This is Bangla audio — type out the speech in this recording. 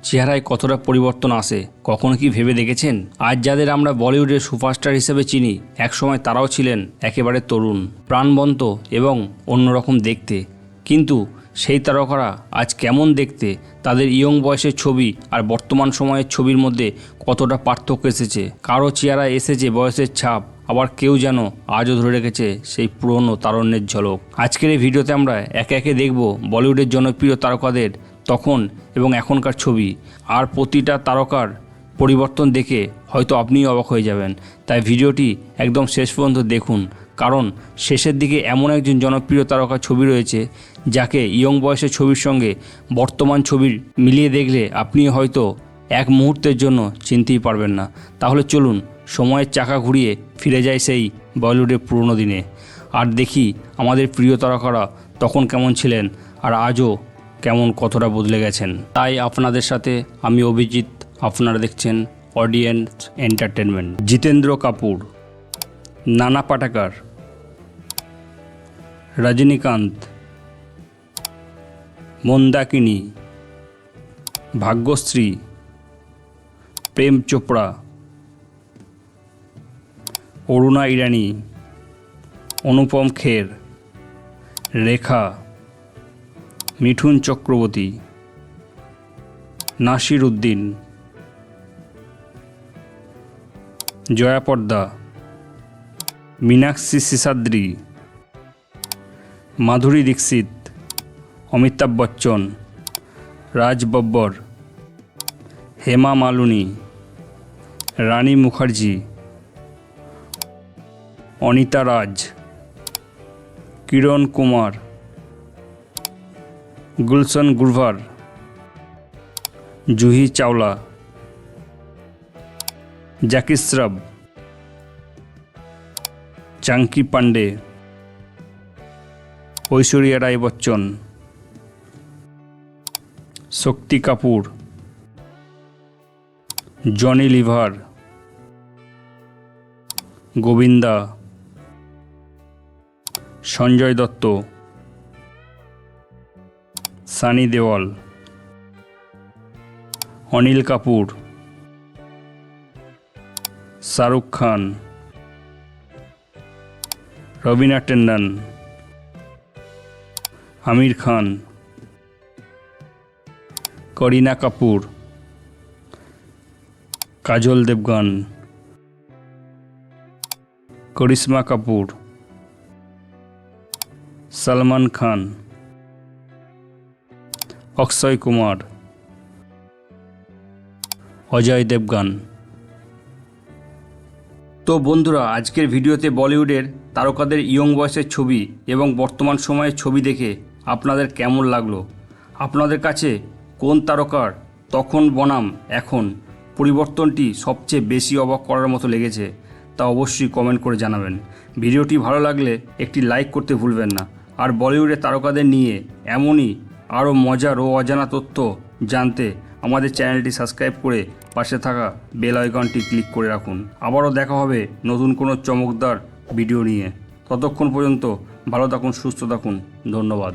চেহারায় কতটা পরিবর্তন আসে কখনো কি ভেবে দেখেছেন? আজ যাদের আমরা বলিউডের সুপারস্টার হিসেবে চিনি, একসময় তারাও ছিলেন একেবারে তরুণ, প্রাণবন্ত এবং অন্যরকম দেখতে। কিন্তু সেই তারকারা আজ কেমন দেখতে, তাদের ইয়ং বয়সের ছবি আর বর্তমান সময়ের ছবির মধ্যে কতটা পার্থক্য এসেছে। কারো চেহারায় এসেছে বয়সের ছাপ, আবার কেউ যেন আজও ধরে রেখেছে সেই পুরনো তারুণ্যের ঝলক। আজকের এই ভিডিওতে আমরা একে একে দেখব বলিউডের জনপ্রিয় তারকাদের তখন এবং এখনকার ছবি। আর প্রতিটা তারকার পরিবর্তন দেখে হয়তো আপনিও অবাক হয়ে যাবেন। তাই ভিডিওটি একদম শেষ পর্যন্ত দেখুন, কারণ শেষের দিকে এমন একজন জনপ্রিয় তারকার ছবি রয়েছে যাকে ইয়ং বয়সের ছবির সঙ্গে বর্তমান ছবির মিলিয়ে দেখলে আপনি হয়তো এক মুহূর্তের জন্য চিনতেই পারবেন না। তাহলে চলুন সময়ের চাকা ঘুরিয়ে ফিরে যায় সেই বলিউডের পুরনো দিনে, আর দেখি আমাদের প্রিয় তারকারা তখন কেমন ছিলেন আর আজও কেমন কতটা বদলে গেছেন। তাই আপনাদের সাথে আমি অভিজিৎ, আপনারা দেখছেন অডিয়েন্স এন্টারটেনমেন্ট। জিতেন্দ্র কাপুর, নানা পাটেকর, রজনীকান্ত, মন্দাকিনী, ভাগ্যশ্রী, প্রেম চোপড়া, অরুণা ইরানি, অনুপম খের, রেখা, মিঠুন চক্রবর্তী, নাসির উদ্দিন, জয়া পর্দা, মীনাক্ষী সিসাদ্রি, মাধুরী দীক্ষিত, অমিতাভ বচ্চন, রাজ বব্বর, হেমা মালিনী, রানী মুখার্জি, অনিতা রাজ, কিরণ কুমার, গুলশন গ্রোভার, জুহি চাওলা, জ্যাকি শ্রফ, চাঙ্কি পান্ডে, ঐশ্বরিয়া রায় বচ্চন, শক্তি কাপুর, জনি লিভার, গোবিন্দা, সঞ্জয় দত্ত, সানি দেওয়াল, অনিল কাপুর, শাহরুখ খান, রবিনা টেন্ডন, আমির খান, করিনা কাপুর, কাজল দেবগন, করিশ্মা কাপুর, সলমান খান, অক্ষয় কুমার, অজয় দেবগন। তো বন্ধুরা, আজকের ভিডিওতে বলিউডের তারকাদের ইয়ং বয়সের ছবি এবং বর্তমান সময়ের ছবি দেখে আপনাদের কেমন লাগলো? আপনাদের কাছে কোন তারকার তখন বনাম এখন পরিবর্তনটি সবচেয়ে বেশি অবাক করার মতো লেগেছে তা অবশ্যই কমেন্ট করে জানাবেন। ভিডিওটি ভালো লাগলে একটি লাইক করতে ভুলবেন না। আর বলিউডের তারকাদের নিয়ে এমনই আরও মজার ও অজানা তথ্য জানতে আমাদের চ্যানেলটি সাবস্ক্রাইব করে পাশে থাকা বেল আইকনটি ক্লিক করে রাখুন। আবারও দেখা হবে নতুন কোনো চমকদার ভিডিও নিয়ে। ততক্ষণ পর্যন্ত ভালো থাকুন, সুস্থ থাকুন। ধন্যবাদ।